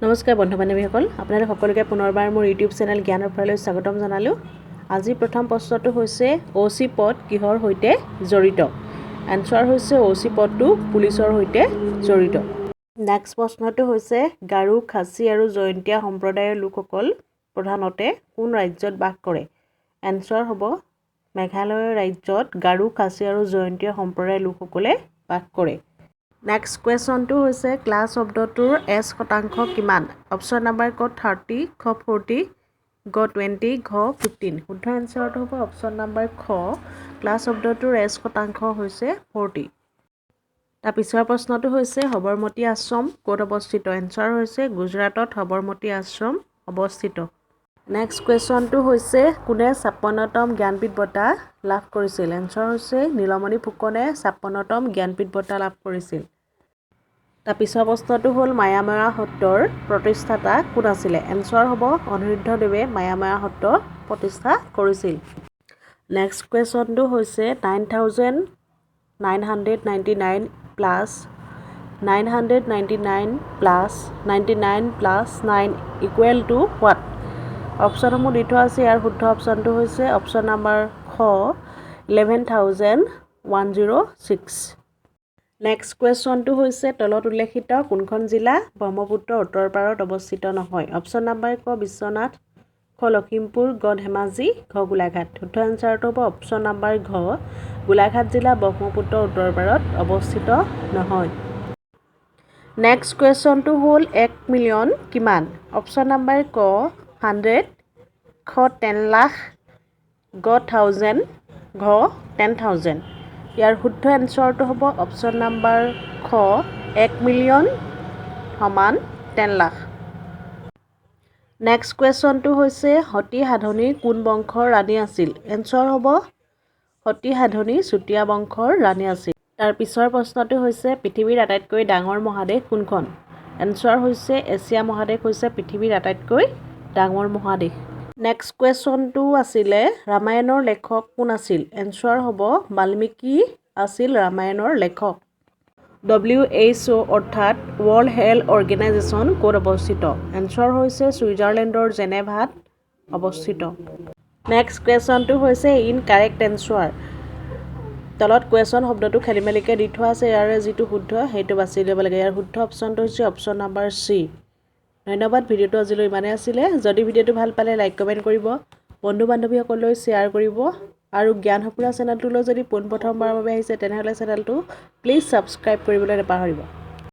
নমস্কাৰ বন্ধু বান্ধৱীসকল আপোনালোক সকলোকে পুনৰবাৰ মোৰ ইউটিউব চেনেল জ্ঞানফুৰালৈ স্বাগতম জনালোঁ আজি প্ৰথম প্ৰশ্নটো হৈছে ওচি পদ কিহৰ সৈতে জড়িত আনসাৰ হৈছে ওচি পদটো পুলিচৰ সৈতে জড়িত নেক্সট প্ৰশ্নটো হৈছে গাৰু খাচী আৰু জয়ন্তীয়া সম্প্ৰদায়ৰ লোকসকল প্ৰধানতে কোন ৰাজ্যত বাস কৰে আনসাৰ হ'ব মেঘালয় ৰাজ্যত গাৰু খাচী আৰু জয়ন্তীয়া সম্প্ৰদায়ৰ লোকসকলে বাস কৰে Next question to হৈছে ক্লাছ শব্দটোৰ s শতাংশ কিমান অপচন নম্বৰ ক 30 খ 40 গ 20 ঘ 15 শুদ্ধ আনসাৰটো হ'ব অপচন নম্বৰ খ ক্লাছ শব্দটোৰ s শতাংশ হৈছে 40 তাৰ পিছৰ প্ৰশ্নটো হৈছে সবৰমতী আশ্ৰম ক'ত অৱস্থিত আনসাৰ হৈছে গুজৰাটত সবৰমতী আশ্ৰম অৱস্থিত নেক্সট কুৱেশ্যনটো হৈছে কোনে 56তম জ্ঞানপীঠ বঁটা লাভ কৰিছিল আনসাৰ হৈছে নীলমণি ফুকনে 56তম জ্ঞানপীঠ বঁটা লাভ কৰিছিল তাৰ পিছৰ প্ৰশ্নটো হ'ল মায়ামৰা সত্ৰৰ প্ৰতিষ্ঠাতা কোন আছিল আনসাৰ হ'ব অনিৰুদ্ধদেৱে মায়ামৰা সত্ৰ প্ৰতিষ্ঠা কৰিছিল নেক্সট কুৱেশ্যনটো হৈছে 9999 plus 999 plus 99 plus 9 equal to what অপচনসমূহ দি থোৱা আছে ইয়াৰ শুদ্ধ অপচনটো হৈছে অপচন নম্বৰ খ 11106 নেক্সট কুৱেশ্যনটো হৈছে তলত উল্লেখিত কোনখন জিলা ব্ৰহ্মপুত্ৰৰ উত্তৰ পাৰত অৱস্থিত নহয় অপচন নম্বৰ ক বিশ্বনাথ খ লখিমপুৰ গ ধেমাজি ঘ গোলাঘাট শুদ্ধ আনসাৰটো হ'ব অপচন নম্বৰ ঘ গোলাঘাট জিলা ব্ৰহ্মপুত্ৰৰ উত্তৰ পাৰত অৱস্থিত নহয় নেক্সট কুৱেশ্যনটো হ'ল 1 মিলিয়ন কিমান অপচন নম্বৰ ক 100 খ 10 লাখ গ 1000 ঘ 10000 ইয়াৰ শুদ্ধ এনসাৰটো হ'ব অপচন নম্বৰ খ 1 মিলিয়ন সমান 10 লাখ নেক্সট কুৱেশ্যনটো হৈছে সতী সাধনী কোন বংশৰ ৰাণী আছিল এনসাৰ হ'ব সতী সাধনী চুতীয়া বংশৰ ৰাণী আছিল তাৰ পিছৰ প্ৰশ্নটো হৈছে পৃথিৱীৰ আটাইতকৈ ডাঙৰ মহাদেশ কোনখন এনসাৰ হৈছে এছিয়া মহাদেশ হৈছে পৃথিৱীৰ আটাইতকৈ ডাঙৰ মহাদেশ নেক্সট কুৱেশ্যনটো আছিলে ৰামায়ণৰ লেখক কোন আছিল এনসাৰ হ'ব বাল্মীকি আছিল ৰামায়ণৰ লেখক WHO অৰ্থাৎ ৱৰ্ল্ড হেল্থ অৰ্গেনাইজেশ্যন ক'ত অৱস্থিত এনসাৰ হৈছে ছুইজাৰলেণ্ডৰ জেনেভাত অৱস্থিত নেক্সট কুৱেশ্যনটো হৈছে ইনকাৰেক্ট এনসাৰ তলত কুৱেশ্যন শব্দটো খেলিমেলিকৈ দি থোৱা আছে ইয়াৰে যিটো শুদ্ধ সেইটো বাছি ল'ব লাগে ইয়াৰ শুদ্ধ অপচনটো হৈছে অপচন নম্বৰ চি ধন্যবাদ ভিডিঅ'টো আজিলৈ ইমানেই আছিলে যদি ভিডিঅ'টো ভাল পালে লাইক কমেণ্ট কৰিব বন্ধু বান্ধৱীসকললৈ শ্বেয়াৰ কৰিব আৰু জ্ঞানসপুৰা চেনেলটোলৈ যদি পোনপ্ৰথমবাৰৰ বাবে আহিছে তেনেহ'লে চেনেলটো প্লিজ ছাবস্ক্ৰাইব কৰিবলৈ নাপাহৰিব